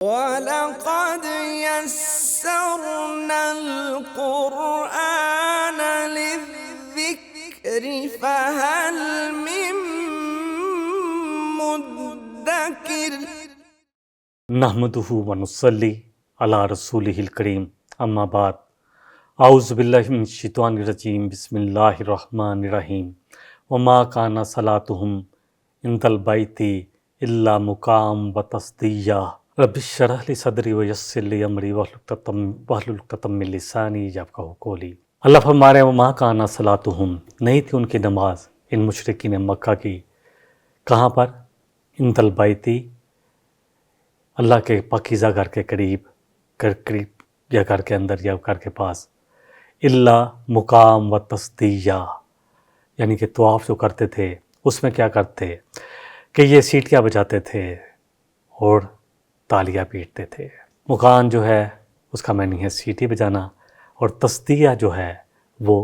وَلَقَدْ يَسَّرْنَا الْقُرْآنَ لِلذِّكْرِ فَهَلْ مِن مُّدَّكِرٍ۔ نحمدہ ونصلی علی رسولہ الکریم، اما بعد، اعوذ باللہ من الشیطان الرجیم، بسم اللہ الرحمن الرحیم۔ وما کان صلاتہم عند البیت الا مکاء وتصدیہ، رب اشرح لی صدری ویسر لی امری واحلل عقدۃ من لسانی یفقہوا قولی۔ اللہ فرما رہے ہیں وما کان صلاتہم، نہیں تھی ان کی نماز، ان مشرکین مکہ کی، کہاں پر؟ عند البیت، اللہ کے پاکیزہ گھر کے قریب یا گھر کے اندر یا گھر کے پاس، اللہ مقام و تصدیہ، یعنی کہ طواف جو کرتے تھے اس میں کیا کرتے کہ یہ سیٹیاں بجاتے تھے اور تالیاں پیٹتے تھے۔ مقام جو ہے اس کا معنی ہے سیٹی بجانا، اور تصدیہ جو ہے وہ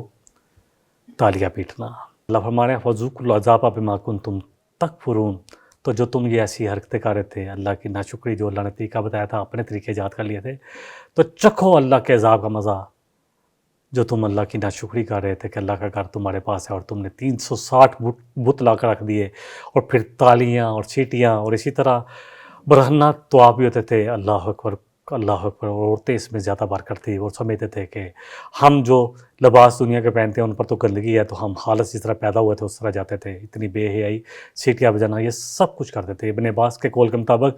تالیاں پیٹنا۔ اللہ فرما رہے ہیں فَذُوقُوا الْعَذَابَ بِمَا كُنتُمْ تَكْفُرُونَ، تو جو تم یہ ایسی حرکتیں کر رہے تھے، اللہ کی ناشکری جو اللہ نے طریقہ بتایا تھا اپنے طریقے ایجاد کر لیے تھے، تو چکھو اللہ کے عذاب کا مزہ، جو تم اللہ کی ناشکری کر رہے تھے کہ اللہ کا گھر تمہارے پاس ہے اور تم نے 360 بت لا کر رکھ دیے، اور پھر تالیاں اور سیٹیاں، اور اسی طرح برہنہ طواف بھی ہوتے تھے۔ اللہ اکبر اللہ اکبر، اور عورتیں اس میں زیادہ برکت تھی، اور سمجھتے تھے کہ ہم جو لباس دنیا کے پہنتے ہیں ان پر تو گندگی ہے، تو ہم خالص جس طرح پیدا ہوئے تھے اس طرح جاتے تھے۔ اتنی بے حیائی، سیٹیاں بجانا، یہ سب کچھ کرتے تھے۔ ابن عباس کے قول کے مطابق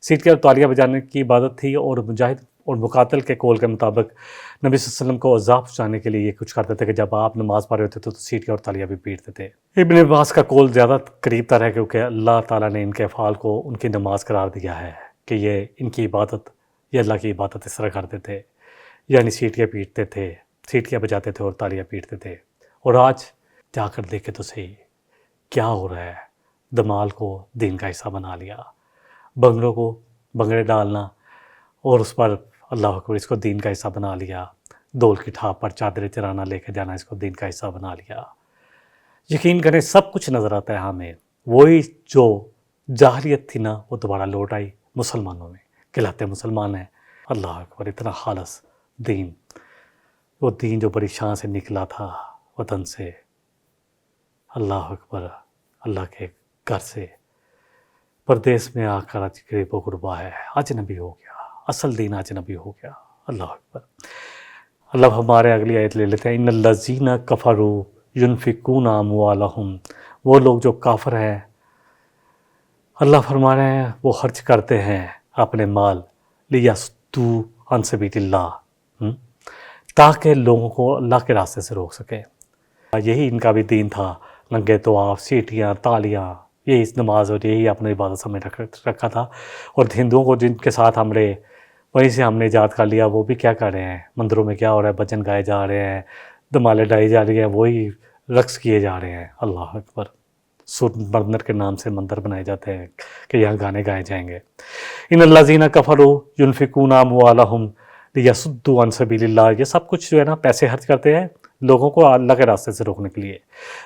سیٹیاں اور تالیاں بجانے کی عبادت تھی، اور مجاہد اور مقاتل کے قول کے مطابق نبی صلی اللہ علیہ وسلم کو عذاب پہنچانے کے لیے یہ کچھ کرتے تھے کہ جب آپ نماز پڑھ رہے ہوتے تھے تو سیٹیاں اور تالیاں بھی پیٹتے تھے۔ ابن عباس کا قول زیادہ قریب تر ہے، کیونکہ اللہ تعالیٰ نے ان کے افعال کو ان کی نماز قرار دیا ہے کہ یہ ان کی عبادت، یہ اللہ کی عبادت اس طرح کرتے تھے، یعنی سیٹیاں پیٹتے تھے، سیٹیاں بجاتے تھے اور تالیاں پیٹتے تھے۔ اور آج جا کر دیکھے تو صحیح کیا ہو رہا ہے۔ دمال کو دین کا حصہ بنا لیا، بنگڑوں کو بنگڑے ڈالنا اور اس پر اللہ اکبر اس کو دین کا حصہ بنا لیا، دول کی ٹھاپ پر چادریں چرانا لے کے جانا اس کو دین کا حصہ بنا لیا۔ یقین کریں سب کچھ نظر آتا ہے ہمیں، وہی جو جاہلیت تھی نا وہ دوبارہ لوٹ آئی مسلمانوں میں، کہلاتے مسلمان ہیں۔ اللہ اکبر، اتنا خالص دین، وہ دین جو بڑی شان سے نکلا تھا وطن سے، اللہ اکبر، اللہ کے گھر سے، پردیس میں آ کر آج غریب و غربا ہے، اجنبی ہو گیا، اصل دین اجنبی ہو گیا۔ اللہ اکبر۔ اللہ ہمارے اگلی آیت لے لیتے ہیں، ان الذین کفروا ینفقون اموالہم، وہ لوگ جو کافر ہیں اللہ فرما رہے ہیں وہ خرچ کرتے ہیں اپنے مال، لیصدوا عن سبیل اللہ، تاکہ لوگوں کو اللہ کے راستے سے روک سکے۔ یہی ان کا بھی دین تھا، ننگے طواف، سیٹیاں، تالیاں، یہی نماز اور یہی اپنی عبادت سمجھ رکھا تھا۔ اور ہندوؤں کو جن کے ساتھ ہم رہے وہیں سے ہم نے ایجاد کر لیا، وہ بھی کیا کر رہے ہیں، مندروں میں کیا ہو رہا ہے، بھجن گائے جا رہے ہیں، دمالیں ڈائی جا رہی ہیں، وہی رقص کیے جا رہے ہیں۔ اللہ اکبر، سر مندر کے نام سے مندر بنائے جاتے ہیں کہ یہاں گانے گائے جائیں گے۔ ان الذین کفروا ینفقون اموالہم لیصدوا عن سبیل اللہ، یہ سب کچھ جو ہے نا پیسے خرچ کرتے ہیں لوگوں کو اللہ کے راستے سے روکنے کے لیے۔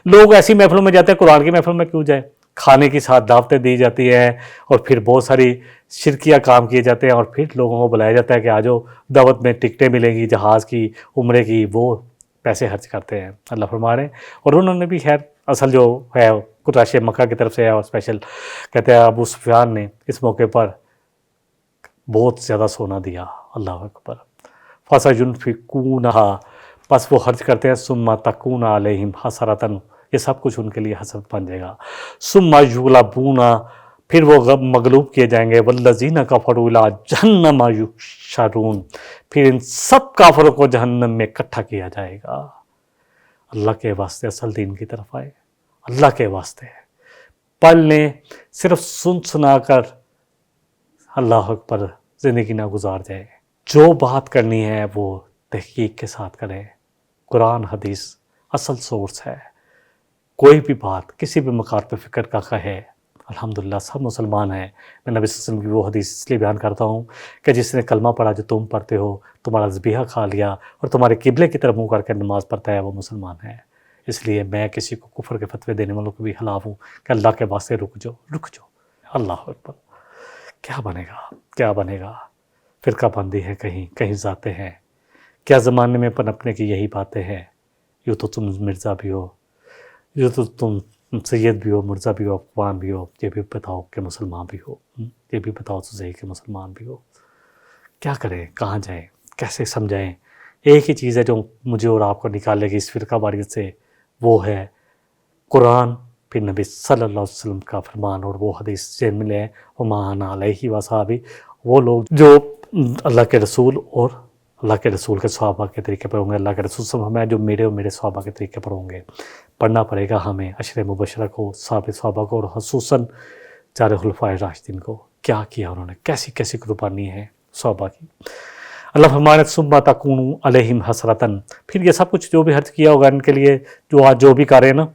لوگ ایسی محفلوں میں جاتے ہیں، قرآن کی محفل میں کیوں جائے؟ کھانے کی ساتھ دعوتیں دی جاتی ہیں، اور پھر بہت ساری شرکیہ کام کیے جاتے ہیں، اور پھر لوگوں کو بلایا جاتا ہے کہ آجو دعوت میں ٹکٹیں ملیں گی جہاز کی، عمرے کی، وہ پیسے خرچ کرتے ہیں۔ اللہ فرما رہے ہیں، اور انہوں نے بھی خیر اصل جو ہے قریش مکہ کی طرف سے ہے، اور اسپیشل کہتے ہیں ابو سفیان نے اس موقع پر بہت زیادہ سونا دیا۔ اللہ اکبر۔ فَسَيُنْفِقُونَهَا، پس وہ خرچ کرتے ہیں، ثُمَّ تَكُونَ عَلَيْهِمْ حَسَرَةً، یہ سب کچھ ان کے لیے حسرت بن جائے گا۔ ثُمَّ يُغْلَبُونَ، پھر وہ مغلوب کیے جائیں گے، وَالَّذِينَ كَفَرُوا إِلَىٰ جَهَنَّمَ يُحْشَرُونَ، پھر ان سب کافروں کو جہنم میں اکٹھا کیا جائے گا۔ اللہ کے واسطے اصل دین کی طرف آئے، اللہ کے واسطے پڑھ لیں، صرف سنا کر اللہ اکبر زندگی نہ گزار جائے۔ جو بات کرنی ہے وہ تحقیق کے ساتھ کریں، قرآن حدیث اصل سورس ہے۔ کوئی بھی بات کسی بھی مقام پہ فکر کا کہے، الحمدللہ سب مسلمان ہیں۔ میں نبی صلی اللہ علیہ وسلم کی وہ حدیث اس لیے بیان کرتا ہوں کہ جس نے کلمہ پڑھا جو تم پڑھتے ہو، تمہارا ذبیحہ کھا لیا اور تمہارے قبلے کی طرف منہ کر کے نماز پڑھتا ہے، وہ مسلمان ہے۔ اس لیے میں کسی کو کفر کے فتوے دینے والوں کو بھی خلاف ہوں کہ اللہ کے واسطے رک جاؤ، رک جاؤ۔ اللہ اکبر، کیا بنے گا؟ فرقہ بندی ہے، کہیں ذاتیں ہیں، کیا زمانے میں پنپنے کی یہی باتیں ہیں؟ یوں تو تم مرزا بھی ہو، یوں تو تم سید بھی ہو، مرزا بھی ہو، اقوام بھی ہو، یہ بھی بتاؤ کہ مسلمان بھی ہو، یہ بھی بتاؤ تو صحیح کہ مسلمان بھی ہو۔ کیا کریں، کہاں جائیں، کیسے سمجھائیں؟ ایک ہی چیز ہے جو مجھے اور آپ کو نکالے گی اس فرقہ واریت سے، وہ ہے قرآن، پھر نبی صلی اللہ علیہ وسلم کا فرمان اور وہ حدیث جن میں لے وما انا علیہ وصحابی، وہ لوگ جو اللہ کے رسول اور اللہ کے رسول کے صحابہ کے طریقے پر ہوں گے، اللہ کے رسول صلی اللہ علیہ وسلم جو میرے اور میرے صحابہ کے طریقے پر ہوں گے۔ پڑھنا پڑے گا ہمیں عشر مبشرہ کو، صحابہ کو، اور خصوصاً چار خلفائے راشدین کو، کیا کیا انہوں نے، کیسی قربانی ہے صحابہ کی۔ اللہ فرمانے ثم تکون علیہم حسرتاً، پھر یہ سب کچھ جو بھی خرچ کیا ہوگا ان کے لیے، جو آج جو بھی کر رہے ہیں نا،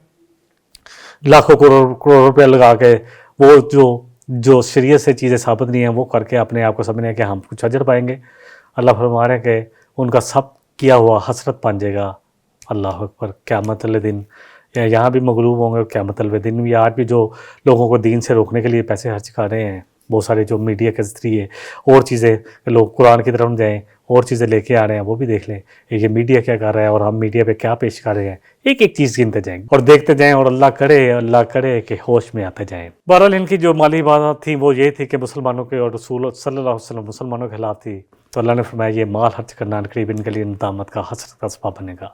لاکھوں کروڑ روپے لگا کے، وہ جو شریعت سے چیزیں ثابت نہیں ہیں وہ کر کے اپنے آپ کو سمجھنے ہیں کہ ہم کچھ اجر پائیں گے، اللہ فرما رہے ہیں کہ ان کا سب کیا ہوا حسرت بن جائے گا۔ اللہ اکبر، قیامت والے دن یہاں بھی مغلوب ہوں گے، قیامت والے دن بھی۔ آج بھی جو لوگوں کو دین سے روکنے کے لیے پیسے خرچ کر رہے ہیں، بہت سارے جو میڈیا کے ذریعے اور چیزیں، لوگ قرآن کی طرف جائیں اور چیزیں لے کے آ رہے ہیں، وہ بھی دیکھ لیں یہ میڈیا کیا کر رہا ہے اور ہم میڈیا پہ کیا پیش کر رہے ہیں۔ ایک چیز گنتے جائیں اور دیکھتے جائیں، اور اللہ کرے کہ ہوش میں آتے جائیں۔ بہرحال ان کی جو مالی عبادت تھی وہ یہ تھی کہ مسلمانوں کے اور رسول صلی اللہ علیہ وسلم مسلمانوں کے خلاف تھی، تو اللہ نے فرمایا یہ مال خرچ کرنا قریب ان کے لیے ندامت کا، حسرت کا سبب بنے گا۔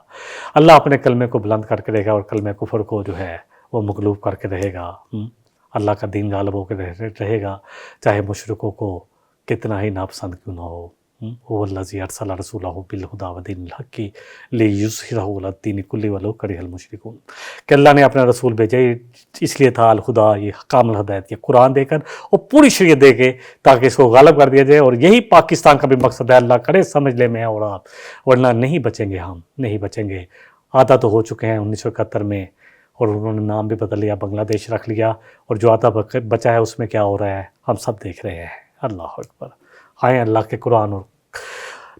اللہ اپنے کلمے کو بلند کر کے رہے گا اور کلمہ کفر کو جو ہے وہ مغلوب کر کے رہے گا۔ اللہ کا دین غالب ہو کے رہے گا، چاہے مشرکوں کو کتنا ہی ناپسند کیوں نہ ہو۔ هو الذی ارسل رسولہ بالہدی ودین الحق لیظہرہ علی الدین کلہ ولو کرہ المشرکون، کہ اللہ نے اپنا رسول بھیجا اس لیے تھا الہدیٰ، یہ کامل ہدایت، یہ قرآن دے کر اور پوری شریعت دے کے تاکہ اس کو غالب کر دیا جائے، اور یہی پاکستان کا بھی مقصد ہے۔ اللہ کرے سمجھ لے میں اور آپ، ورنہ نہیں بچیں گے، ہم نہیں بچیں گے۔ آدھا تو ہو چکے ہیں 1971 میں، اور انہوں نے نام بھی بدل لیا، بنگلہ دیش رکھ لیا، اور جو آدھا بچا ہے اس میں کیا ہو رہا ہے ہم سب دیکھ رہے ہیں۔ اللہ اکبر، آئیں اللہ کے قرآن اور نبی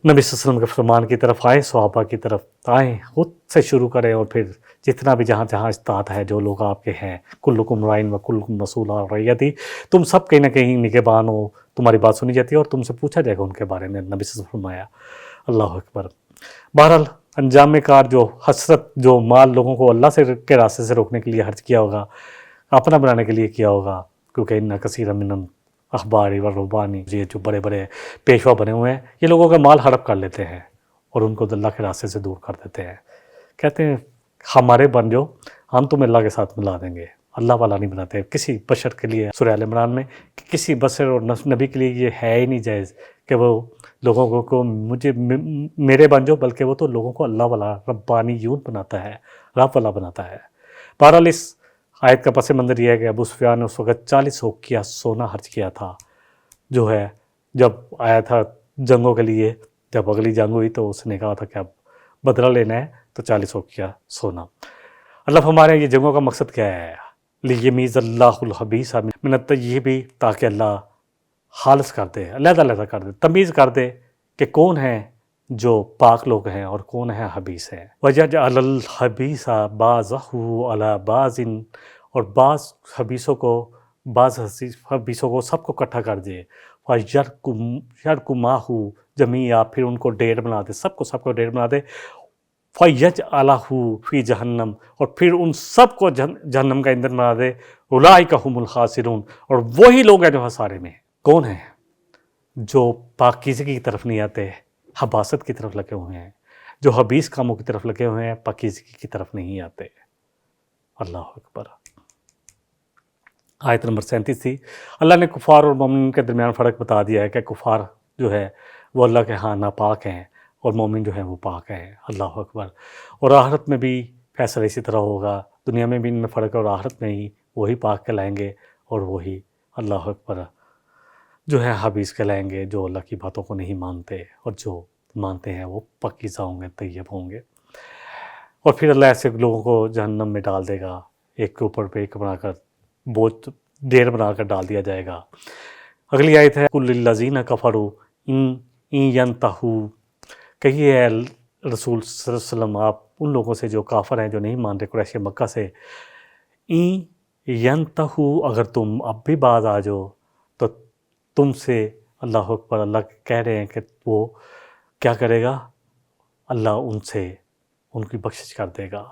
صلی اللہ علیہ وسلم کے فرمان کی طرف آئیں، صحابہ کی طرف آئیں، خود سے شروع کریں، اور پھر جتنا بھی جہاں استطاعت ہے، جو لوگ آپ کے ہیں، کلکم رائن و کلکم مسئول عن رعیتہ، تم سب کہیں نہ کہیں نگہبان ہو، تمہاری بات سنی جاتی ہے اور تم سے پوچھا جائے گا ان کے بارے میں، نبی صلی اللہ علیہ وسلم فرمایا۔ اللہ اکبر۔ بہرحال انجام کار جو حسرت، جو مال لوگوں کو اللہ سے کے راستے سے روکنے کے لیے خرچ کیا ہوگا، اپنا بنانے کے لیے کیا ہوگا، کیونکہ ان کثیر من اخباری و ربانی، یہ جو بڑے بڑے پیشوا بنے ہوئے ہیں، یہ لوگوں کا مال ہڑپ کر لیتے ہیں اور ان کو اللہ کے راستے سے دور کر دیتے ہیں۔ کہتے ہیں ہمارے بن جو، ہم تم اللہ کے ساتھ ملا دیں گے۔ اللہ والا نہیں بناتے کسی بشر کے لیے۔ سورہ آل عمران میں کہ کسی بشر اور نبی کے لیے یہ ہے ہی نہیں جائز کہ وہ لوگوں کو مجھے میرے بن جو، بلکہ وہ تو لوگوں کو اللہ والا ربانی یون بناتا ہے، رب والا بناتا ہے۔ بہرحال اس آیت کا پس منظر یہ ہے کہ ابو سفیان نے اس وقت 40 اوقیہ سونا خرچ کیا تھا، جو ہے جب آیا تھا جنگوں کے لیے، جب اگلی جنگ ہوئی تو اس نے کہا تھا کہ اب بدلہ لینا ہے تو 40 اوقیہ سونا۔ اللہ ہمارے یہ جنگوں کا مقصد کیا ہے؟ لیمیز اللہ الخبیث من الطیب، تاکہ اللہ خالص کر دے، علیحدہ کر دے، تمیز کر دے کہ کون ہیں جو پاک لوگ ہیں اور کون ہیں حبیث ہیں۔ وَيَجْعَلَ الْخَبِيثَ بَعْضَهُ عَلَى بَعْضٍ، اور بعض حبیثوں کو سب کو اکٹھا کر دے۔ فَيَرْكُمَاهُ جَمِيعًا، پھر ان کو ڈھیر بنا دے، سب کو ڈھیر بنا دے۔ فَيَجْعَلَهُ فِي جَهَنَّمَ، اور پھر ان سب کو جہنم کا ایندھن بنا دے۔ أُولَٰئِكَ هُمُ الْخَاسِرُونَ، اور وہی لوگ ہیں جو خسارے میں ہیں۔ کون ہیں؟ جو پاکیزگی کی طرف نہیں آتے، حباست کی طرف لگے ہوئے ہیں، جو حبیث کاموں کی طرف لگے ہوئے ہیں، پاکیزگی کی طرف نہیں آتے۔ اللہ اکبر۔ آیت نمبر 37 تھی۔ اللہ نے کفار اور مومن کے درمیان فرق بتا دیا ہے کہ کفار جو ہے وہ اللہ کے ہاں ناپاک ہیں، اور مومن جو ہیں وہ پاک ہیں۔ اللہ اکبر۔ اور آخرت میں بھی فیصلہ اسی طرح ہوگا، دنیا میں بھی ان میں فرق ہے، اور آخرت میں ہی وہی پاک کہلائیں گے اور وہی اللہ اکبر جو ہے حبیث کہلائیں گے، جو اللہ کی باتوں کو نہیں مانتے، اور جو مانتے ہیں وہ پاکیزہ ہوں گے، طیب ہوں گے۔ اور پھر اللہ ایسے لوگوں کو جہنم میں ڈال دے گا، ایک کے اوپر پہ ایک بنا کر، بوجھ ڈھیر بنا کر ڈال دیا جائے گا۔ اگلی آیت ہے قُلِ لِلَّذِينَ كَفَرُوا إِن يَنْتَهُوا، کہیے اے رسول صلی اللہ علیہ وسلم آپ ان لوگوں سے جو کافر ہیں، جو نہیں مان رہے، قریش مکہ سے، إِن يَنْتَهُوا، اگر تم اب بھی باز آ جاؤ، تو تم سے اللہ اکبر، اللہ کہہ رہے ہیں کہ وہ کیا کرے گا، اللہ ان سے ان کی بخشش کر دے گا،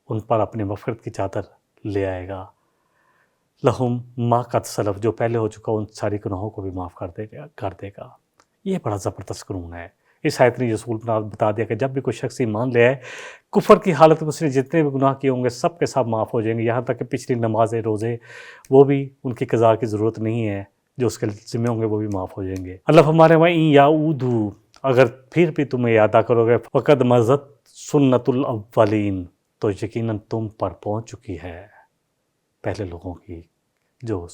ان پر اپنی مغفرت کی چادر لے آئے گا۔ لہم ما قد سلف، جو پہلے ہو چکا ان ساری گناہوں کو بھی معاف کر دے گا۔ یہ بڑا زبردست قانون ہے۔ اس آیت نے رسول بتا دیا کہ جب بھی کوئی شخص ایمان لے آئے، کفر کی حالت میں اس نے جتنے بھی گناہ کیے ہوں گے سب کے سب معاف ہو جائیں گے، یہاں تک کہ پچھلی نمازیں، روزے، وہ بھی ان کی قضا کی ضرورت نہیں ہے، جو اس کے ذمہ ہوں گے وہ بھی معاف ہو جائیں گے۔ اللہ فرما رہے ہیں وَإِن يَعُودُوا، اگر پھر بھی تمہیں یادہ کرو گے، فَقَدْ مَضَتْ سُنَّتُ الْأَوَّلِينَ، تو یقیناً تم پر پہنچ چکی ہے پہلے لوگوں کی جو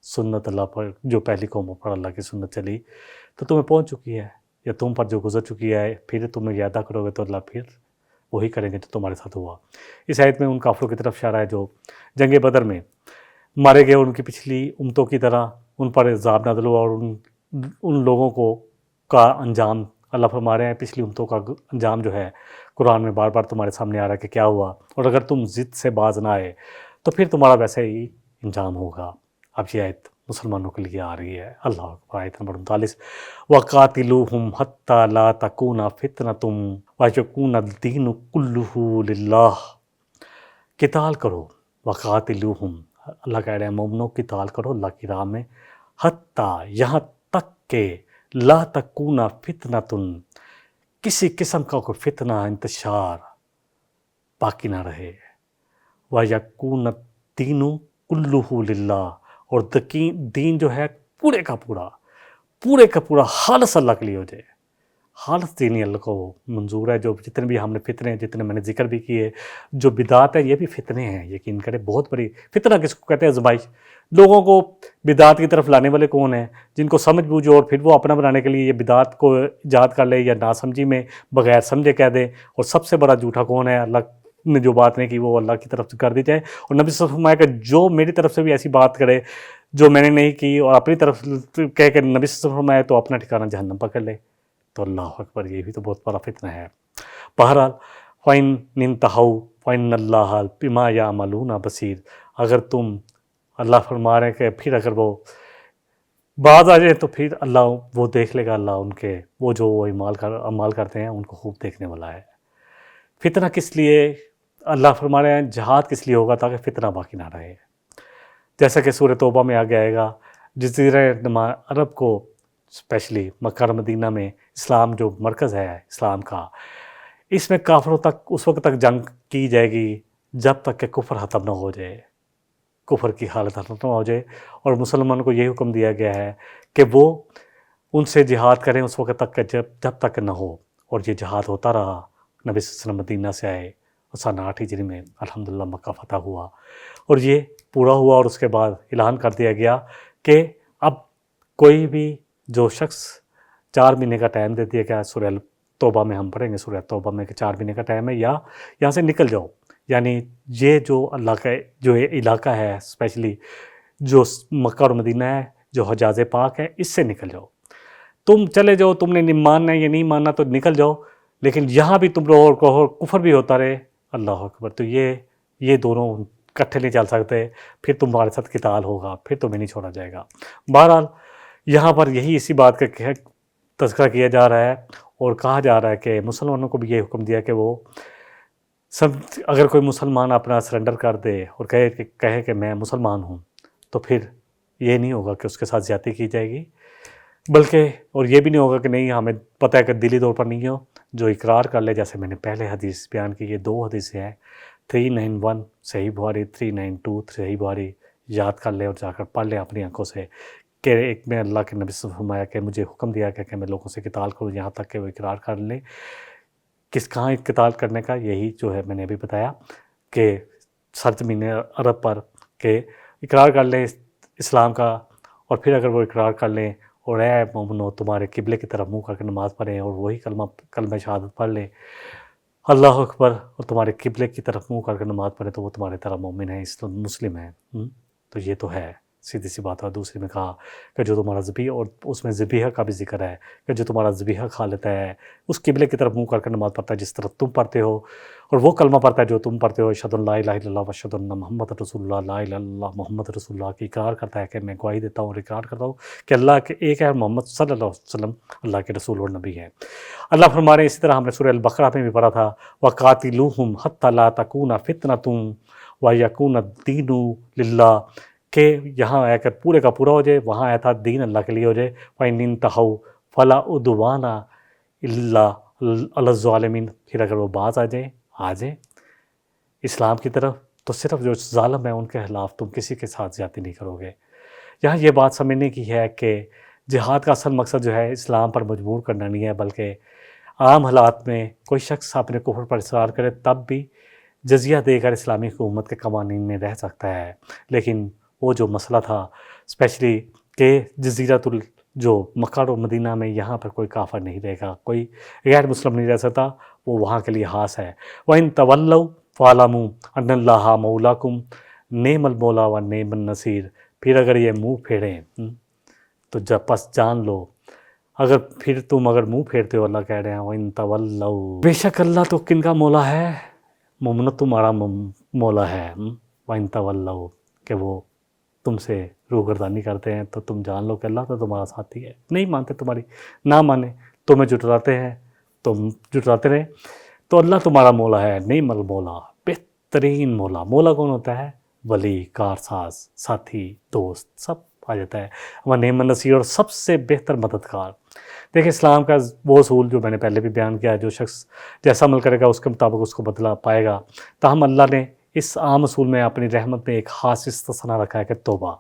سنت اللہ پر، جو پہلی قوموں پر اللہ کی سنت چلی تو تمہیں پہنچ چکی ہے، یا تم پر جو گزر چکی ہے، پھر تمہیں یادہ کرو گے تو اللہ پھر وہی کریں گے جو تمہارے ساتھ ہوا۔ اس آیت میں ان کافروں کی طرف اشارہ ہے جو جنگ بدر میں مارے گئے، ان کی پچھلی امتوں کی طرح ان پر عذاب نازل ہوا، اور ان لوگوں کا انجام اللہ فرما رہے ہیں، پچھلی امتوں کا انجام جو ہے قرآن میں بار بار تمہارے سامنے آ رہا ہے کہ کیا ہوا، اور اگر تم ضد سے باز نہ آئے تو پھر تمہارا ویسے ہی انجام ہوگا۔ اب یہ آیت مسلمانوں کے لیے آ رہی ہے۔ اللہ اکبر، آیت نمبر 39، وَقَاتِلُوهُمْ حَتَّى لَا تَكُونَ فِتْنَةٌ وَيَكُونَ الدِّينُ كُلُّهُ لِلَّهِ، قتال کرو، وَقَاتِلُوهُمْ، اللہ کہہ رہے ہیں مومنوں قتال کرو اللہ کی راہ میں، حتیٰ یہاں تک کہ لا تکون فتنۃ، کسی قسم کا کوئی فتنہ انتشار باقی نہ رہے، وَيَكُونَ الدِّينُ كُلُّهُ لِلَّهِ، اور دین جو ہے پورے کا پورا خالص اللہ کے لیے ہو جائے۔ خالص دینی اللہ کو منظور ہے۔ جو جتنے بھی ہم نے فتنے، جتنے میں نے ذکر بھی کیے، جو بدعات ہے یہ بھی فتنے ہیں، یقین کرے بہت بڑی فتنہ کس کو کہتے ہیں؟ آزمائش۔ لوگوں کو بدعات کی طرف لانے والے کون ہیں؟ جن کو سمجھ بوجھو اور پھر وہ اپنا بنانے کے لیے یہ بدعات کو ایجاد کر لے، یا ناسمجھی میں بغیر سمجھے کہہ دے۔ اور سب سے بڑا جھوٹا کون ہے؟ اللہ نے جو بات نہیں کی وہ اللہ کی طرف سے کر دی جائے، اور نبی صلی اللہ علیہ وسلم فرمایا کہ جو میری طرف سے بھی ایسی بات کرے جو میں نے نہیں کی اور اپنی طرف کہہ کہ نبی صلی اللہ علیہ وسلم فرمایا، تو اپنا ٹھکانہ جہنم پکڑ لے۔ تو اللہ اکبر، یہ بھی تو بہت بڑا فتنہ ہے۔ بہرحال فَإِنْ انْتَهَوْا فَإِنَّ اللَّهَ بِمَا يَعْمَلُونَ بَصِيرٌ، اگر تم، اللہ فرما رہے ہیں کہ پھر اگر وہ باز آ جائیں تو پھر اللہ وہ دیکھ لے گا، اللہ ان کے وہ جو وہ اعمال کرتے ہیں ان کو خوب دیکھنے والا ہے۔ فتنہ کس لیے؟ اللہ فرما رہے ہیں جہاد کس لیے ہوگا؟ تاکہ فتنہ باقی نہ رہے۔ جیسا کہ سورہ توبہ میں آگے آئے گا، جزیرہ عرب کو اسپیشلی مکہ اور مدینہ میں اسلام جو مرکز ہے اسلام کا، اس میں کافروں تک اس وقت تک جنگ کی جائے گی جب تک کہ کفر ختم نہ ہو جائے، کفر کی حالت ختم نہ ہو جائے، اور مسلمانوں کو یہی حکم دیا گیا ہے کہ وہ ان سے جہاد کریں اس وقت تک کہ جب تک نہ ہو۔ اور یہ جہاد ہوتا رہا، نبی صلی اللہ علیہ وسلم مدینہ سے آئے اور سن 8 ہجری میں الحمدللہ مکہ فتح ہوا، اور یہ پورا ہوا، اور اس کے بعد اعلان کر دیا گیا کہ اب کوئی بھی جو شخص 4 مہینے کا ٹائم دے دیا گیا، سورہ توبہ میں ہم پڑھیں گے سورہ توبہ میں کہ 4 مہینے کا ٹائم ہے، یا یہاں سے نکل جاؤ، یعنی یہ جو اللہ کا جو علاقہ ہے اسپیشلی جو مکہ اور مدینہ ہے، جو حجاز پاک ہے، اس سے نکل جاؤ، تم چلے جاؤ، تم نے ماننا ہے یا نہیں ماننا تو نکل جاؤ، لیکن یہاں بھی تم رہو اور کفر بھی ہوتا رہے۔ اللہ اکبر، تو یہ دونوں اکٹھے نہیں چل سکتے، پھر تمہارے ساتھ قتال ہوگا، پھر تمہیں نہیں چھوڑا جائے گا۔ بہرحال یہاں پر یہی اسی بات کا تذکرہ کیا جا رہا ہے، اور کہا جا رہا ہے کہ مسلمانوں کو بھی یہ حکم دیا کہ وہ اگر کوئی مسلمان اپنا سرنڈر کر دے اور کہے کہ میں مسلمان ہوں، تو پھر یہ نہیں ہوگا کہ اس کے ساتھ زیادتی کی جائے گی، بلکہ اور یہ بھی نہیں ہوگا کہ نہیں ہمیں پتہ ہے کہ دلی طور پر نہیں ہو، جو اقرار کر لے، جیسے میں نے پہلے حدیث بیان کی، یہ 2 حدیثیں ہیں، 391 صحیح بخاری، 392 صحیح بخاری، یاد کر لے اور جا کر پڑھ لیں اپنی آنکھوں سے، کہ ایک میں اللہ کے نبی صلی اللہ علیہ وسلم فرمایا کہ مجھے حکم دیا کہ میں لوگوں سے قتال کروں یہاں تک کہ وہ اقرار کر لیں۔ کہاں قتال کرنے کا؟ یہی جو ہے میں نے ابھی بتایا کہ سرزمین عرب پر، کہ اقرار کر لیں اسلام کا، اور پھر اگر وہ اقرار کر لیں اور اے مومنو تمہارے قبلے کی طرف منہ کر کے نماز پڑھیں اور وہی کلمہ شہادت پڑھ لیں اللہ اکبر، اور تمہارے قبلے کی طرف منہ کر کے نماز پڑھیں، تو وہ تمہارے طرح مومن ہے، مسلم ہے۔ تو یہ تو ہے سیدھی سی بات ہے۔ دوسری میں کہا کہ جو تمہارا ذبیحہ، اور اس میں ذبیحہ کا بھی ذکر ہے کہ جو تمہارا ذبیحہ کھا لیتا ہے، اس قبلے کی طرف منہ کر کے نماز پڑھتا ہے جس طرح تم پڑھتے ہو، اور وہ کلمہ پڑھتا ہے جو تم پڑھتے ہو، اشہد ان لا الہ الا اللہ واشہد ان محمد رسول اللہ، لا الہ الا اللہ محمد رسول اللہ کی اقرار کرتا ہے کہ میں گواہی دیتا ہوں اور اقرار کرتا ہوں کہ اللہ کے ایک ہے، محمد صلی اللہ علیہ وسلم اللہ کے رسول اور نبی ہیں۔ اللہ فرما رہے ہیں، اسی طرح ہم نے سورہ البقرہ میں بھی پڑھا تھا، وَقَاتِلُوهُمْ حَتَّى لَا تَكُونَ فِتْنَةٌ وَيَكُونَ الدِّينُ لِلَّهِ، کہ یہاں آیا کہ پورے کا پورا ہو جائے، وہاں آیا تھا دین اللہ کے لیے ہو جائے، وَإِنِ انْتَهَوْا فَلَا عُدْوَانَ إِلَّا عَلَى الظَّالِمِينَ، پھر اگر وہ باز آ جائیں اسلام کی طرف، تو صرف جو ظالم ہیں ان کے خلاف تم کسی کے ساتھ زیادتی نہیں کرو گے۔ یہاں یہ بات سمجھنے کی ہے کہ جہاد کا اصل مقصد جو ہے اسلام پر مجبور کرنا نہیں ہے، بلکہ عام حالات میں کوئی شخص اپنے کفر پر اصرار کرے تب بھی جزیہ دے کر اسلامی حکومت کے قوانین میں رہ سکتا ہے۔ لیکن وہ جو مسئلہ تھا اسپیشلی کہ جزیرۃ جو مکہ اور مدینہ میں یہاں پر کوئی کافر نہیں رہے گا، کوئی غیر مسلم نہیں رہ سکتا، وہ وہاں کے لیے خاص ہے۔ وَإِن تَوَلَّوْا فَاعْلَمُوا أَنَّ اللَّهَ مَوْلَاكُمْ نِعْمَ الْمَوْلَىٰ وَنِعْمَ النَّصِيرُ، پھر اگر یہ منہ پھیریں تو پس جان لو، پھر تم اگر منہ پھیرتے ہو، اللہ کہہ رہے ہیں وَإِن تَوَلَّوْا، بے شک اللہ تو کن کا مولا ہے، مومنت تمہارا مولا ہے۔ وَإِن تَوَلَّوْا، کہ وہ تم سے روگردانی کرتے ہیں تو تم جان لو کہ اللہ تو تمہارا ساتھی ہے، نہیں مانتے تمہاری، نہ مانے تمہیں جھٹلاتے ہیں، تم جھٹلاتے رہے، تو اللہ تمہارا مولا ہے، نعم المولا، بہترین مولا۔ مولا کون ہوتا ہے؟ ولی، کارساز، ساتھی، دوست، سب آ جاتا ہے۔ وہ نعم النصیر، اور سب سے بہتر مددگار۔ دیکھیں اسلام کا وہ اصول جو میں نے پہلے بھی بیان کیا ہے، جو شخص جیسا عمل کرے گا اس کے مطابق اس کو بدلہ پائے گا۔ تاہم اللہ نے اس عام اصول میں اپنی رحمت میں ایک خاص استثنا رکھا ہے کہ توبہ،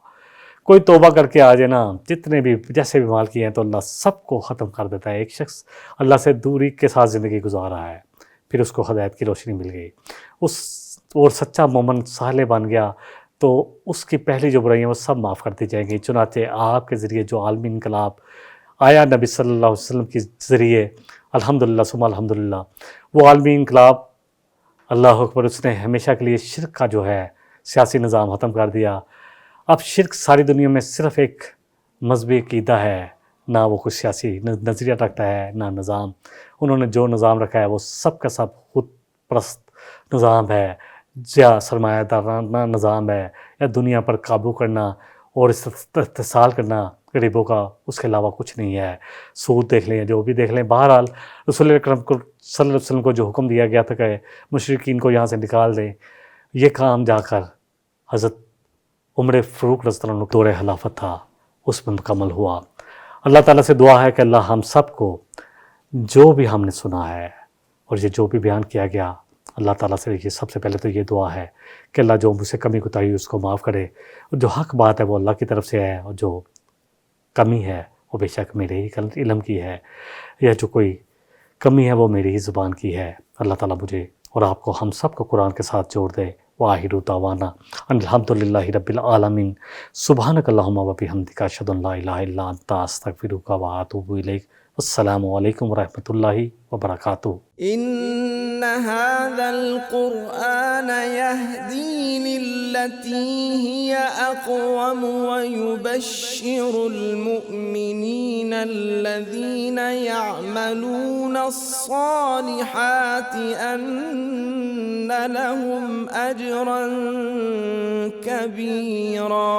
کوئی توبہ کر کے آ جائے نا، جتنے بھی جیسے بھی مال کیے ہیں تو اللہ سب کو ختم کر دیتا ہے۔ ایک شخص اللہ سے دوری کے ساتھ زندگی گزار رہا ہے، پھر اس کو ہدایت کی روشنی مل گئی، اور سچا مومن صالح بن گیا، تو اس کی پہلی جو برائیاں وہ سب معاف کر دی جائیں گی۔ چنانچہ آپ کے ذریعے جو عالمی انقلاب آیا نبی صلی اللہ علیہ وسلم کے ذریعے، الحمدللہ ثم الحمدللہ، وہ عالمی انقلاب، اللہ اکبر، اس نے ہمیشہ کے لیے شرک کا جو ہے سیاسی نظام ختم کر دیا۔ اب شرک ساری دنیا میں صرف ایک مذہبی عقیدہ ہے، نہ وہ کوئی سیاسی نظریہ رکھتا ہے، نہ نظام۔ انہوں نے جو نظام رکھا ہے وہ سب کا سب خود پرست نظام ہے، یا سرمایہ دارانہ نظام ہے، یا دنیا پر قابو کرنا اور استحصال کرنا غریبوں کا، اس کے علاوہ کچھ نہیں ہے۔ سود دیکھ لیں، جو بھی دیکھ لیں، بہرحال رسول اکرم صلی اللہ علیہ وسلم کو جو حکم دیا گیا تھا کہ مشرکین کو یہاں سے نکال دیں، یہ کام جا کر حضرت عمر فاروق رضی اللہ عنہ دور خلافت تھا اس میں مکمل ہوا۔ اللہ تعالیٰ سے دعا ہے کہ اللہ ہم سب کو جو بھی ہم نے سنا ہے اور یہ جو بھی بیان کیا گیا، اللہ تعالیٰ سے یہ سب سے پہلے تو یہ دعا ہے کہ اللہ جو مجھ سے کمی کوتاہی اس کو معاف کرے، اور جو حق بات ہے وہ اللہ کی طرف سے ہے، اور جو کمی ہے وہ بے شک میرے ہی علم کی ہے، یا جو کوئی کمی ہے وہ میری ہی زبان کی ہے۔ اللہ تعالیٰ مجھے اور آپ کو، ہم سب کو قرآن کے ساتھ جوڑ دے۔ وآخر دعوانا ان الحمدللہ رب العالمین، سبحانک اللہم و بحمدک، اشہد ان لا الہ الا انت، استغفرک و اتوب الیک۔ السلام علیکم ورحمۃ اللہ وبرکاتہ۔ إن هذا القرآن يهدي للتي هي أقوم ويبشر المؤمنين الذين يعملون الصالحات أن لهم أجرا كبيرا